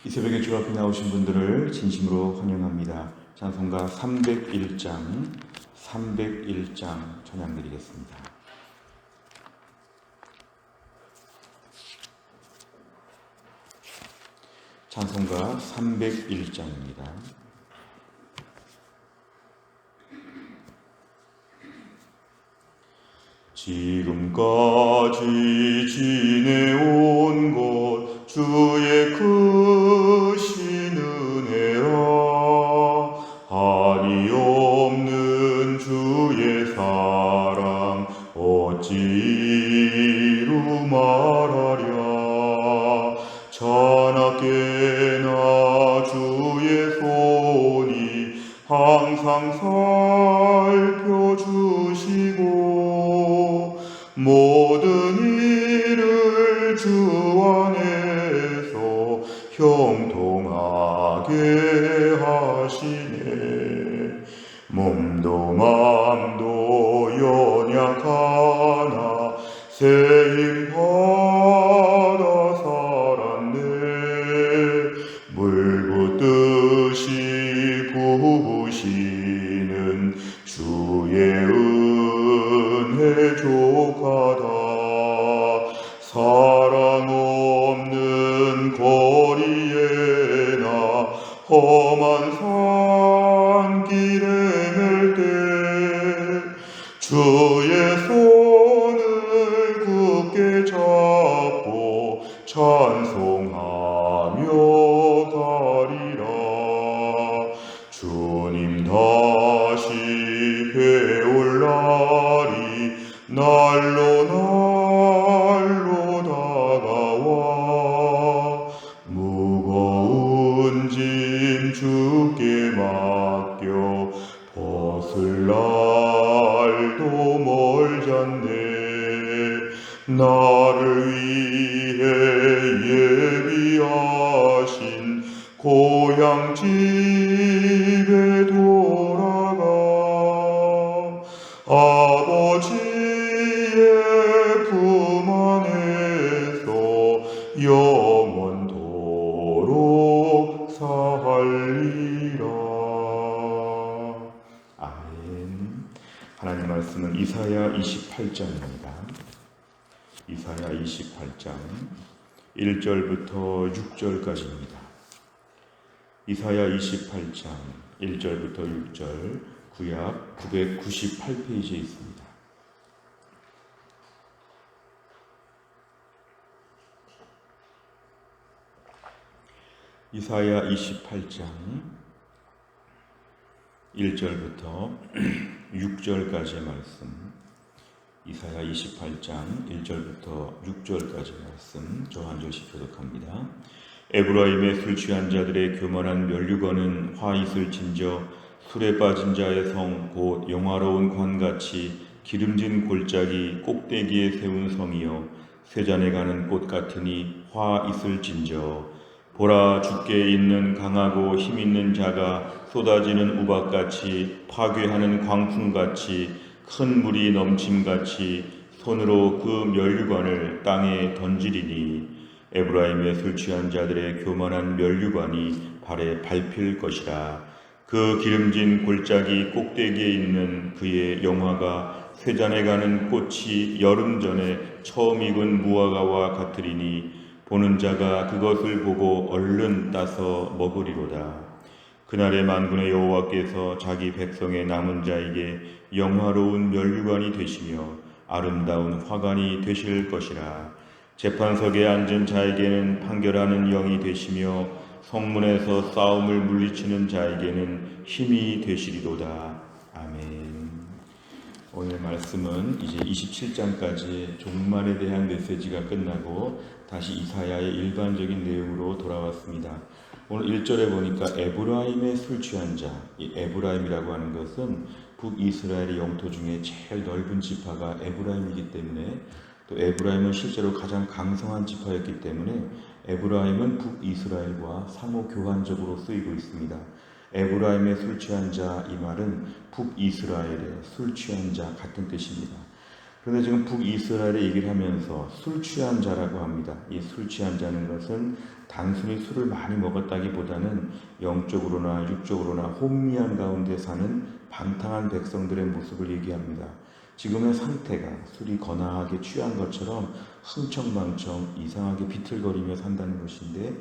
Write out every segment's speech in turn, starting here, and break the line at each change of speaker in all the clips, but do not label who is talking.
이 새벽에 주 앞에 나오신 분들을 진심으로 환영합니다. 찬송가 301장 찬양 드리겠습니다. 찬송가 301장입니다. 지금까지 지내온 것 주의 크신 은혜라. 한이 없는 주의 사랑 어찌 이루 말하랴. 자나깨나 주의 손이 항상 살펴주시고 모든 일을 주 안에서 형통하게 하시네. 몸도 맘도 연약하나 새 힘 받아 살았네. 물 붓듯이 부으시는 주의 은혜 족하다. 사랑 없는 거리에나 험한 산길에 맬 때 주의 손을 굳게 잡고 찬송하며 가리라. 주님 다시 배올 날이 날로 다가와. 무거운 짐 주께 맡겨 벗을 날도 멀잖네. 나를 위해 예비하신 고향 집에 돌아가 아버지의 품 안에서 영원토록 살리라. 아멘. 하나님 말씀은 이사야 28장입니다. 이사야 28장 1절부터 6절까지입니다. 이사야 28장 1절부터 6절 구약 998페이지에 있습니다. 이사야 28장 1절부터 6절까지의 말씀, 이사야 28장 1절부터 6절까지의 말씀 저 한 절씩 교독합니다. 에브라임의 술 취한 자들의 교만한 면류관은 화잇을 진저 술에 빠진 자의 성 곧 영화로운 관같이 기름진 골짜기 꼭대기에 세운 성이여 쇠잔에 가는 꽃 같으니 화잇을 진저. 보라, 주께 있는 강하고 힘있는 자가 쏟아지는 우박같이 파괴하는 광풍같이 큰 물이 넘침같이 손으로 그 면류관을 땅에 던지리니 에브라임의 술 취한 자들의 교만한 면류관이 발에 밟힐 것이라. 그 기름진 골짜기 꼭대기에 있는 그의 영화가 쇠잔에 가는 꽃이 여름 전에 처음 익은 무화과와 같으리니 보는 자가 그것을 보고 얼른 따서 먹으리로다. 그날의 만군의 여호와께서 자기 백성의 남은 자에게 영화로운 면류관이 되시며 아름다운 화관이 되실 것이라. 재판석에 앉은 자에게는 판결하는 영이 되시며 성문에서 싸움을 물리치는 자에게는 힘이 되시리로다. 아멘. 오늘 말씀은 이제 27장까지 종말에 대한 메시지가 끝나고 다시 이사야의 일반적인 내용으로 돌아왔습니다. 오늘 1절에 보니까 에브라임의 술 취한 자, 이 에브라임이라고 하는 것은 북이스라엘의 영토 중에 제일 넓은 지파가 에브라임이기 때문에 또 에브라임은 실제로 가장 강성한 지파였기 때문에 에브라임은 북이스라엘과 상호 교환적으로 쓰이고 있습니다. 에브라임의 술 취한 자, 이 말은 북이스라엘의 술 취한 자 같은 뜻입니다. 그런데 지금 북이스라엘의 얘기를 하면서 술 취한 자라고 합니다. 이 술 취한 자는 것은 단순히 술을 많이 먹었다기보다는 영적으로나 육적으로나 혼미한 가운데 사는 방탕한 백성들의 모습을 얘기합니다. 지금의 상태가 술이 거나하게 취한 것처럼 흥청망청 이상하게 비틀거리며 산다는 것인데,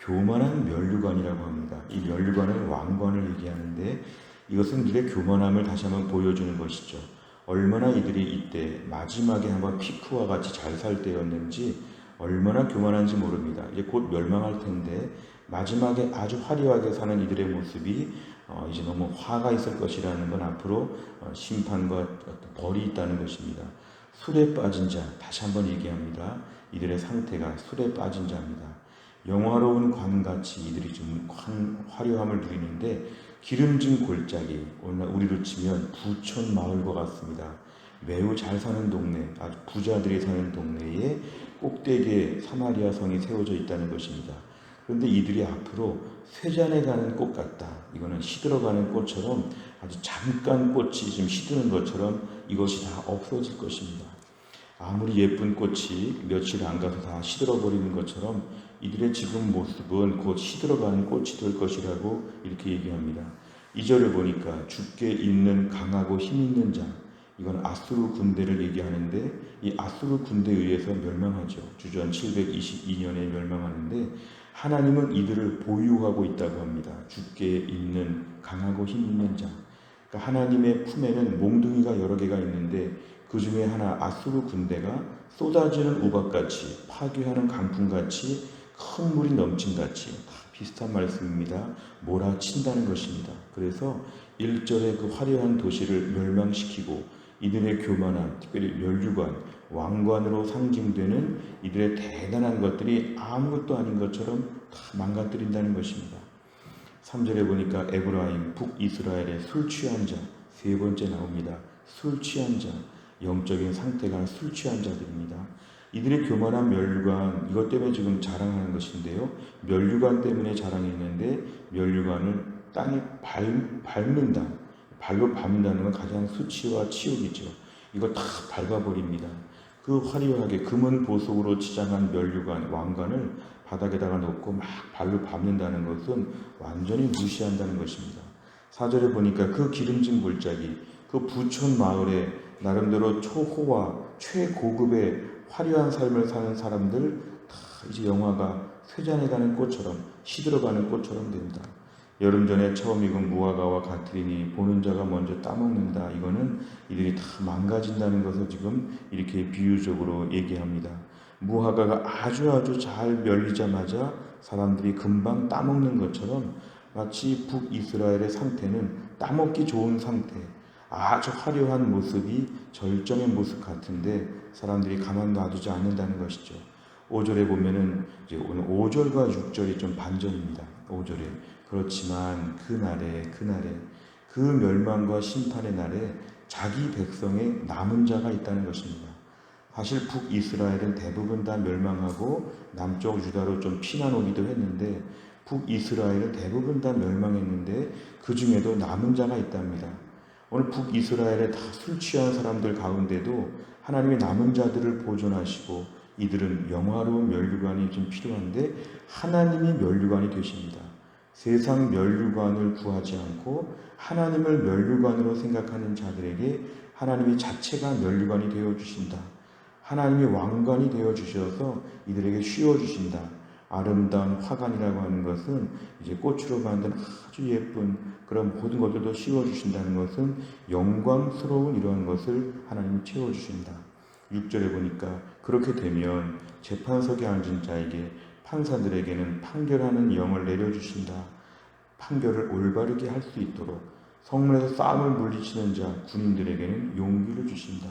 교만한 면류관이라고 합니다. 이 면류관은 왕관을 얘기하는데, 이것은 이들의 교만함을 다시 한번 보여주는 것이죠. 얼마나 이들이 이때 마지막에 한번 피크와 같이 잘 살 때였는지 얼마나 교만한지 모릅니다. 이제 곧 멸망할 텐데 마지막에 아주 화려하게 사는 이들의 모습이 이제 너무 화가 있을 것이라는 건 앞으로 심판과 벌이 있다는 것입니다. 술에 빠진 자, 다시 한번 얘기합니다. 이들의 상태가 술에 빠진 자입니다. 영화로운 관같이 이들이 좀 화려함을 누리는데, 기름진 골짜기, 오늘 우리로 치면 부촌 마을과 같습니다. 매우 잘 사는 동네, 아주 부자들이 사는 동네에 꼭대기에 사마리아 성이 세워져 있다는 것입니다. 그런데 이들이 앞으로 쇠잔에 가는 꽃 같다. 이거는 시들어가는 꽃처럼 아주 잠깐 꽃이 좀 시드는 것처럼 이것이 다 없어질 것입니다. 아무리 예쁜 꽃이 며칠 안 가서 다 시들어버리는 것처럼 이들의 지금 모습은 곧 시들어가는 꽃이 될 것이라고 이렇게 얘기합니다. 2절을 보니까 주께 있는 강하고 힘 있는 자, 이건 아수르 군대를 얘기하는데, 이 아수르 군대에 의해서 멸망하죠. 주전 722년에 멸망하는데 하나님은 이들을 보유하고 있다고 합니다. 주께 있는 강하고 힘 있는 자. 그러니까 하나님의 품에는 몽둥이가 여러 개가 있는데 그 중에 하나 아수르 군대가 쏟아지는 우박같이, 파괴하는 강풍같이, 큰 물이 넘친같이, 다 비슷한 말씀입니다. 몰아친다는 것입니다. 그래서 1절의 그 화려한 도시를 멸망시키고 이들의 교만한, 특별히 면류관, 왕관으로 상징되는 이들의 대단한 것들이 아무것도 아닌 것처럼 다 망가뜨린다는 것입니다. 3절에 보니까 에브라임, 북이스라엘의 술 취한 자, 세 번째 나옵니다. 술 취한 자, 영적인 상태가 술 취한 자들입니다. 이들의 교만한 면류관, 이것 때문에 지금 자랑하는 것인데요. 면류관 때문에 자랑했는데 면류관을 땅에 밟는다. 발로 밟는다는 건 가장 수치와 치욕이죠. 이거 다 밟아버립니다. 그 화려하게 금은 보석으로 치장한 면류관, 왕관을 바닥에다가 놓고 막 발로 밟는다는 것은 완전히 무시한다는 것입니다. 4절에 보니까 그 기름진 골짜기, 그 부촌 마을에 나름대로 초호화, 최고급의 화려한 삶을 사는 사람들, 다 이제 영화가 쇠잔에 가는 꽃처럼, 시들어가는 꽃처럼 됩니다. 여름 전에 처음 익은 무화과와 같으니 보는 자가 먼저 따먹는다. 이거는 이들이 다 망가진다는 것을 지금 이렇게 비유적으로 얘기합니다. 무화과가 아주 잘 열리자마자 사람들이 금방 따먹는 것처럼 마치 북이스라엘의 상태는 따먹기 좋은 상태, 아주 화려한 모습이 절정의 모습 같은데 사람들이 가만 놔두지 않는다는 것이죠. 5절에 보면은 이제 오늘 5절과 6절이 좀 반전입니다. 5절에 그렇지만 그날에 그 멸망과 심판의 날에 자기 백성의 남은 자가 있다는 것입니다. 사실 북이스라엘은 대부분 다 멸망하고 남쪽 유다로 좀 피난 오기도 했는데 북이스라엘은 대부분 다 멸망했는데 그 중에도 남은 자가 있답니다. 오늘 북이스라엘에 다 술 취한 사람들 가운데도 하나님의 남은 자들을 보존하시고 이들은 영화로운 면류관이 좀 필요한데 하나님이 면류관이 되십니다. 세상 면류관을 구하지 않고 하나님을 면류관으로 생각하는 자들에게 하나님이 자체가 면류관이 되어주신다. 하나님이 왕관이 되어주셔서 이들에게 씌워주신다. 아름다운 화관이라고 하는 것은 이제 꽃으로 만든 아주 예쁜 그런 모든 것들도 씌워주신다는 것은 영광스러운 이러한 것을 하나님이 채워주신다. 6절에 보니까 그렇게 되면 재판석에 앉은 자에게 판사들에게는 판결하는 영을 내려주신다. 판결을 올바르게 할 수 있도록 성문에서 싸움을 물리치는 자 군인들에게는 용기를 주신다.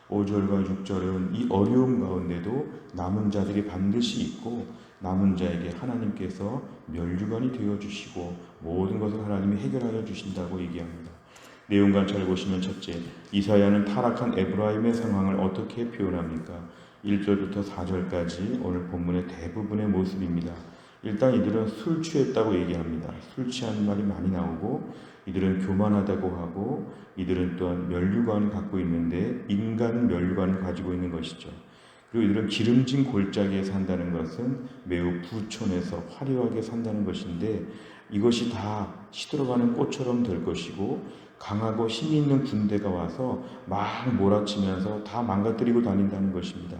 5절과 6절은 이 어려움 가운데도 남은 자들이 반드시 있고 남은 자에게 하나님께서 면류관이 되어주시고 모든 것을 하나님이 해결하여 주신다고 얘기합니다. 내용만 잘 보시면 첫째, 이사야는 타락한 에브라임의 상황을 어떻게 표현합니까? 1절부터 4절까지 오늘 본문의 대부분의 모습입니다. 일단 이들은 술 취했다고 얘기합니다. 술 취한 말이 많이 나오고 이들은 교만하다고 하고 이들은 또한 면류관을 갖고 있는데 인간 면류관을 가지고 있는 것이죠. 그리고 이들은 기름진 골짜기에 산다는 것은 매우 부촌해서 화려하게 산다는 것인데 이것이 다 시들어가는 꽃처럼 될 것이고 강하고 힘이 있는 군대가 와서 막 몰아치면서 다 망가뜨리고 다닌다는 것입니다.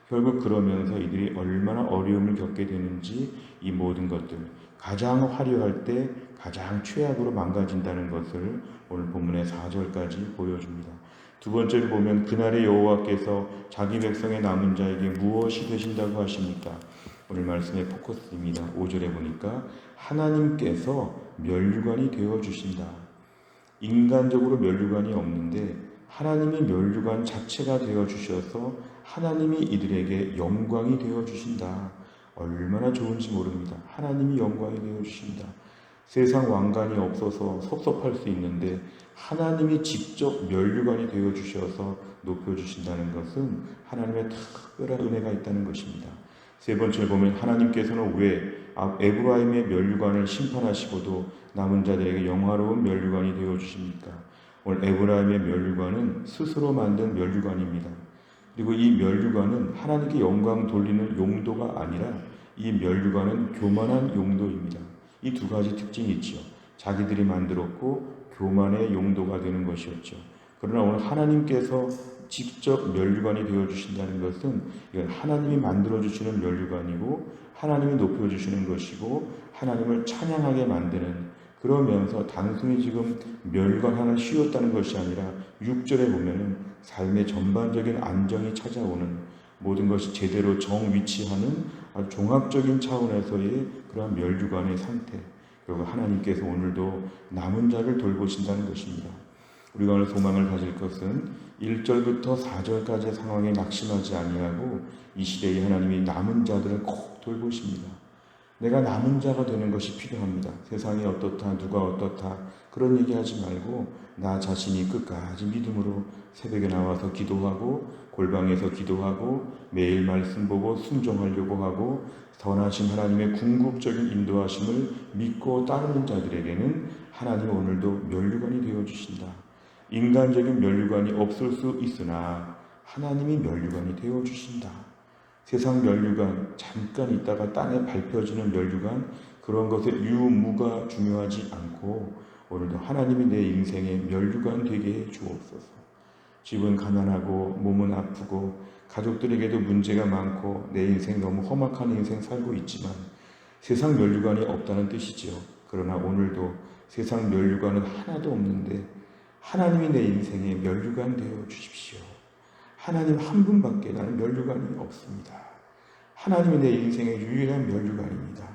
결국 그러면서 이들이 얼마나 어려움을 겪게 되는지 이 모든 것들 가장 화려할 때 가장 최악으로 망가진다는 것을 오늘 본문의 4절까지 보여줍니다. 두 번째로 보면 그날의 여호와께서 자기 백성의 남은 자에게 무엇이 되신다고 하십니까? 오늘 말씀의 포커스입니다. 5절에 보니까 하나님께서 면류관이 되어주신다. 인간적으로 면류관이 없는데 하나님이 면류관 자체가 되어주셔서 하나님이 이들에게 영광이 되어주신다. 얼마나 좋은지 모릅니다. 하나님이 영광이 되어주신다. 세상 왕관이 없어서 섭섭할 수 있는데 하나님이 직접 면류관이 되어주셔서 높여주신다는 것은 하나님의 특별한 은혜가 있다는 것입니다. 세 번째로 보면 하나님께서는 왜 에브라임의 면류관을 심판하시고도 남은 자들에게 영화로운 면류관이 되어주십니까? 오늘 에브라임의 면류관은 스스로 만든 면류관입니다. 그리고 이 면류관은 하나님께 영광 돌리는 용도가 아니라 이 면류관은 교만한 용도입니다. 이 두 가지 특징이 있죠. 자기들이 만들었고 교만의 용도가 되는 것이었죠. 그러나 오늘 하나님께서 직접 면류관이 되어주신다는 것은 이건 하나님이 만들어주시는 면류관이고 하나님이 높여주시는 것이고 하나님을 찬양하게 만드는 그러면서 단순히 지금 면류관 하나 씌웠다는 것이 아니라 6절에 보면은 삶의 전반적인 안정이 찾아오는 모든 것이 제대로 정위치하는 아주 종합적인 차원에서의 그러한 면류관의 상태. 그리고 하나님께서 오늘도 남은 자를 돌보신다는 것입니다. 우리가 오늘 소망을 가질 것은 1절부터 4절까지의 상황에 낙심하지 아니하고 이 시대에 하나님이 남은 자들을 꼭 돌보십니다. 내가 남은 자가 되는 것이 필요합니다. 세상이 어떻다, 누가 어떻다 그런 얘기하지 말고 나 자신이 끝까지 믿음으로 새벽에 나와서 기도하고 골방에서 기도하고 매일 말씀 보고 순종하려고 하고 선하신 하나님의 궁극적인 인도하심을 믿고 따르는 자들에게는 하나님은 오늘도 면류관이 되어주신다. 인간적인 면류관이 없을 수 있으나 하나님이 면류관이 되어주신다. 세상 면류관, 잠깐 있다가 땅에 밟혀지는 면류관, 그런 것의 유무가 중요하지 않고 오늘도 하나님이 내 인생의 면류관 되게 해 주옵소서. 집은 가난하고 몸은 아프고 가족들에게도 문제가 많고 내 인생 너무 험악한 인생 살고 있지만 세상 면류관이 없다는 뜻이죠. 그러나 오늘도 세상 면류관은 하나도 없는데 하나님이 내 인생의 면류관 되어 주십시오. 하나님 한 분밖에 나는 면류관이 없습니다. 하나님이 내 인생의 유일한 면류관입니다.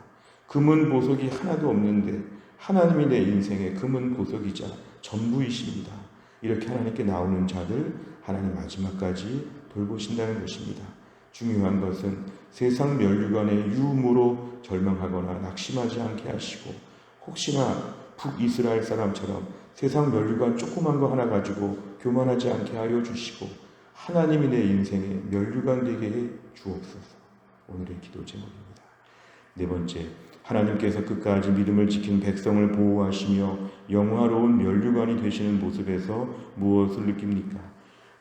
금은 보석이 하나도 없는데 하나님이 내 인생의 금은 보석이자 전부이십니다. 이렇게 하나님께 나오는 자들 하나님 마지막까지 돌보신다는 것입니다. 중요한 것은 세상 면류관의 유무로 절망하거나 낙심하지 않게 하시고 혹시나 북이스라엘 사람처럼 세상 면류관 조그만 거 하나 가지고 교만하지 않게 하여 주시고 하나님이 내 인생에 면류관 되게 해 주옵소서. 오늘의 기도 제목입니다. 네 번째, 하나님께서 끝까지 믿음을 지키는 백성을 보호하시며 영화로운 면류관이 되시는 모습에서 무엇을 느낍니까?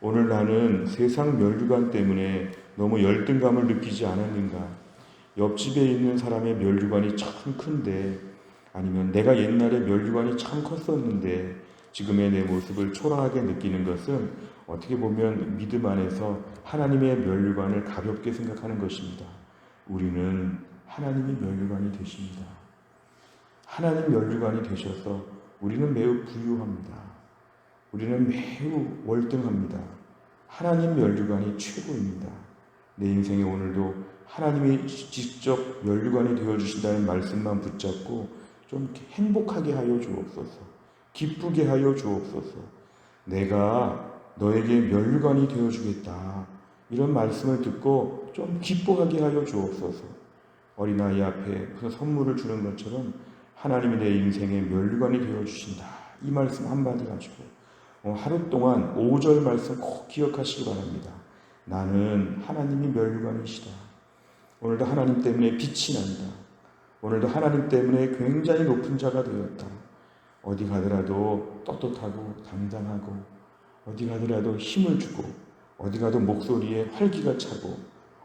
오늘 나는 세상 면류관 때문에 너무 열등감을 느끼지 않았는가? 옆집에 있는 사람의 면류관이 참 큰데 아니면 내가 옛날에 면류관이 참 컸었는데 지금의 내 모습을 초라하게 느끼는 것은 어떻게 보면 믿음 안에서 하나님의 면류관을 가볍게 생각하는 것입니다. 우리는 하나님이 면류관이 되십니다. 하나님 면류관이 되셔서 우리는 매우 부유합니다. 우리는 매우 월등합니다. 하나님 면류관이 최고입니다. 내 인생에 오늘도 하나님이 직접 면류관이 되어주신다는 말씀만 붙잡고 좀 행복하게 하여 주옵소서. 기쁘게 하여 주옵소서. 내가 너에게 면류관이 되어주겠다. 이런 말씀을 듣고 좀 기뻐하게 하여 주옵소서. 어린아이 앞에 무슨 선물을 주는 것처럼 하나님이 내 인생의 면류관이 되어주신다. 이 말씀 한마디 가지고 하루 동안 5절 말씀 꼭 기억하시기 바랍니다. 나는 하나님이 면류관이시다. 오늘도 하나님 때문에 빛이 난다. 오늘도 하나님 때문에 굉장히 높은 자가 되었다. 어디 가더라도 떳떳하고 당당하고, 어디 가더라도 힘을 주고, 어디 가도 목소리에 활기가 차고,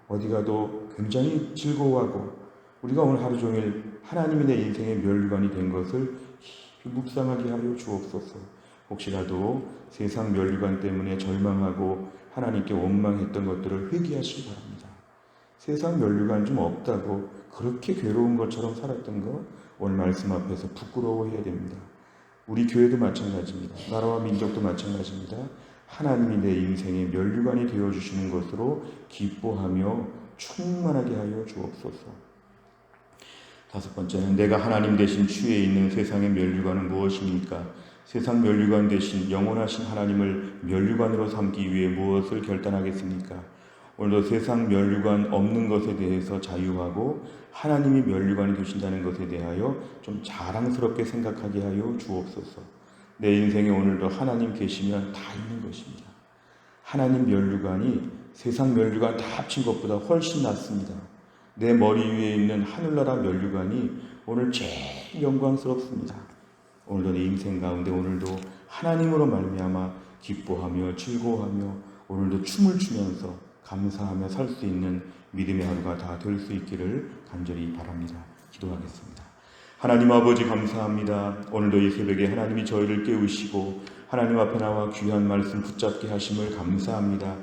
어디 가도 굉장히 즐거워하고, 우리가 오늘 하루 종일 하나님이 내 인생의 면류관이 된 것을 묵상하게 하여 주옵소서. 혹시라도 세상 면류관 때문에 절망하고 하나님께 원망했던 것들을 회개하시기 바랍니다. 세상 면류관 좀 없다고 그렇게 괴로운 것처럼 살았던 거 오늘 말씀 앞에서 부끄러워해야 됩니다. 우리 교회도 마찬가지입니다. 나라와 민족도 마찬가지입니다. 하나님이 내 인생의 면류관이 되어주시는 것으로 기뻐하며 충만하게 하여 주옵소서. 다섯 번째는 내가 하나님 대신 주에 있는 세상의 면류관은 무엇입니까? 세상 면류관 대신 영원하신 하나님을 면류관으로 삼기 위해 무엇을 결단하겠습니까? 오늘도 세상 면류관 없는 것에 대해서 자유하고 하나님이 면류관이 되신다는 것에 대하여 좀 자랑스럽게 생각하게 하여 주옵소서. 내 인생에 오늘도 하나님 계시면 다 있는 것입니다. 하나님 면류관이 세상 면류관 다 합친 것보다 훨씬 낫습니다. 내 머리 위에 있는 하늘나라 면류관이 오늘 제일 영광스럽습니다. 오늘도 내 인생 가운데 오늘도 하나님으로 말미암아 기뻐하며 즐거워하며 오늘도 춤을 추면서 감사하며 살 수 있는 믿음의 하루가 다 될 수 있기를 간절히 바랍니다. 기도하겠습니다. 하나님 아버지 감사합니다. 오늘도 이 새벽에 하나님이 저희를 깨우시고 하나님 앞에 나와 귀한 말씀 붙잡게 하심을 감사합니다.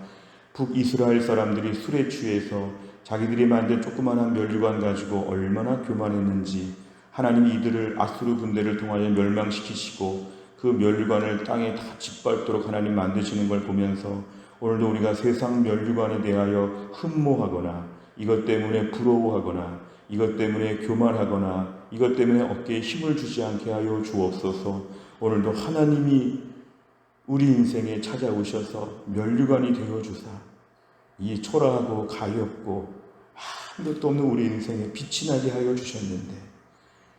북이스라엘 사람들이 술에 취해서 자기들이 만든 조그마한 면류관 가지고 얼마나 교만했는지 하나님이 이들을 아수르 군대를 통하여 멸망시키시고 그 면류관을 땅에 다 짓밟도록 하나님 만드시는 걸 보면서 오늘도 우리가 세상 면류관에 대하여 흠모하거나 이것 때문에 부러워하거나 이것 때문에 교만하거나 이것 때문에 어깨에 힘을 주지 않게 하여 주옵소서. 오늘도 하나님이 우리 인생에 찾아오셔서 면류관이 되어주사 이 초라하고 가엾고 아무것도 없는 우리 인생에 빛이 나게 하여 주셨는데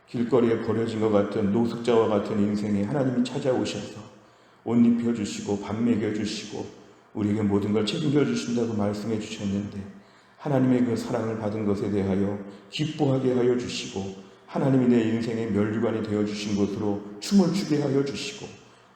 길거리에 버려진 것 같은 노숙자와 같은 인생에 하나님이 찾아오셔서 옷 입혀주시고 밥 먹여주시고 우리에게 모든 걸 책임져 주신다고 말씀해 주셨는데 하나님의 그 사랑을 받은 것에 대하여 기뻐하게 하여 주시고 하나님이 내 인생의 면류관이 되어주신 것으로 춤을 추게 하여 주시고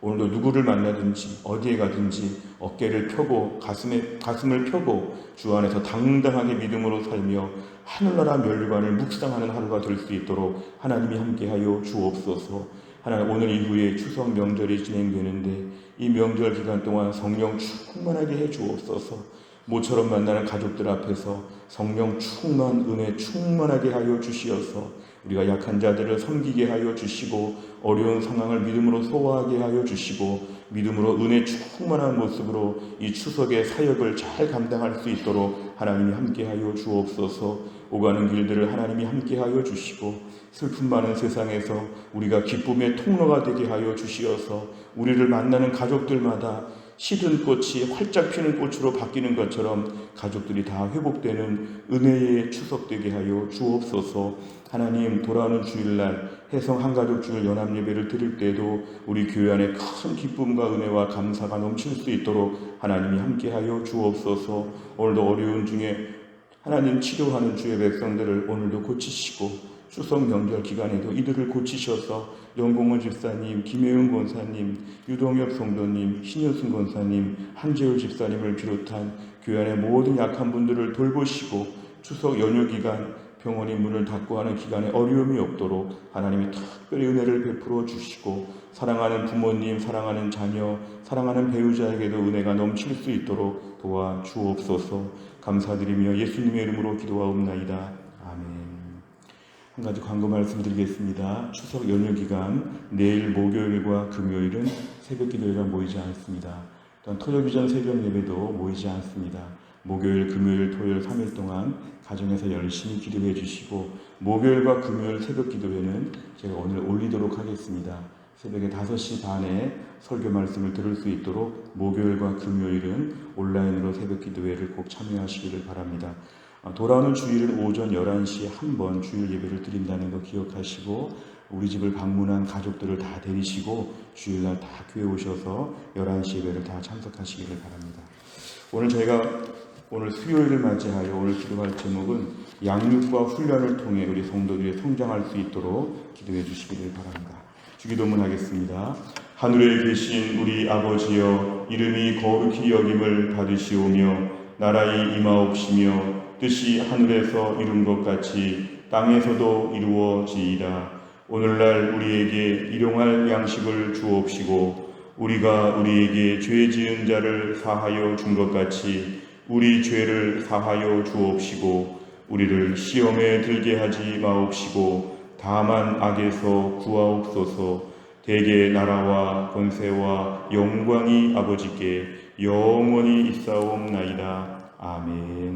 오늘도 누구를 만나든지 어디에 가든지 어깨를 펴고 가슴을 펴고 주 안에서 당당하게 믿음으로 살며 하늘나라 면류관을 묵상하는 하루가 될 수 있도록 하나님이 함께하여 주옵소서. 하나님 오늘 이후에 추석 명절이 진행되는데 이 명절 기간 동안 성령 충만하게 해 주옵소서. 모처럼 만나는 가족들 앞에서 성령 충만 은혜 충만하게 하여 주시어서 우리가 약한 자들을 섬기게 하여 주시고 어려운 상황을 믿음으로 소화하게 하여 주시고 믿음으로 은혜 충만한 모습으로 이 추석의 사역을 잘 감당할 수 있도록 하나님이 함께하여 주옵소서. 오가는 길들을 하나님이 함께하여 주시고 슬픔 많은 세상에서 우리가 기쁨의 통로가 되게 하여 주시어서 우리를 만나는 가족들마다 시든 꽃이 활짝 피는 꽃으로 바뀌는 것처럼 가족들이 다 회복되는 은혜의 추석 되게 하여 주옵소서. 하나님 돌아오는 주일날 해성 한가족 주일 연합예배를 드릴 때에도 우리 교회 안에 큰 기쁨과 은혜와 감사가 넘칠 수 있도록 하나님이 함께하여 주옵소서. 오늘도 어려운 중에 하나님 치료하는 주의 백성들을 오늘도 고치시고 추석 명절 기간에도 이들을 고치셔서 영공원 집사님, 김혜은 권사님, 유동엽 성도님, 신효순 권사님, 한재율 집사님을 비롯한 교회 안의 모든 약한 분들을 돌보시고 추석 연휴 기간 병원이 문을 닫고 하는 기간에 어려움이 없도록 하나님이 특별히 은혜를 베풀어 주시고 사랑하는 부모님, 사랑하는 자녀, 사랑하는 배우자에게도 은혜가 넘칠 수 있도록 도와 주옵소서. 감사드리며 예수님의 이름으로 기도하옵나이다. 아멘. 한 가지 광고 말씀드리겠습니다. 추석 연휴 기간 내일 목요일과 금요일은 새벽 기도회가 모이지 않습니다. 또한 토요일 전 새벽 예배도 모이지 않습니다. 목요일, 금요일, 토요일 3일 동안 가정에서 열심히 기도해 주시고 목요일과 금요일 새벽 기도회는 제가 오늘 올리도록 하겠습니다. 새벽에 5시 반에 설교 말씀을 들을 수 있도록 목요일과 금요일은 온라인으로 새벽 기도회를 꼭 참여하시기를 바랍니다. 돌아오는 주일은 오전 11시에 한 번 주일 예배를 드린다는 거 기억하시고 우리 집을 방문한 가족들을 다 데리시고 주일날 다 교회 오셔서 11시 예배를 다 참석하시기를 바랍니다. 오늘 저희가 오늘 수요일을 맞이하여 오늘 기도할 제목은 양육과 훈련을 통해 우리 성도들이 성장할 수 있도록 기도해 주시기를 바랍니다. 주기도문 하겠습니다. 하늘에 계신 우리 아버지여, 이름이 거룩히 여김을 받으시오며 나라의 임하옵시며 뜻이 하늘에서 이룬 것 같이 땅에서도 이루어지이다. 오늘날 우리에게 일용할 양식을 주옵시고 우리가 우리에게 죄 지은 자를 사하여 준 것 같이 우리 죄를 사하여 주옵시고 우리를 시험에 들게 하지 마옵시고 다만 악에서 구하옵소서. 대개 나라와 권세와 영광이 아버지께 영원히 있사옵나이다. 아멘.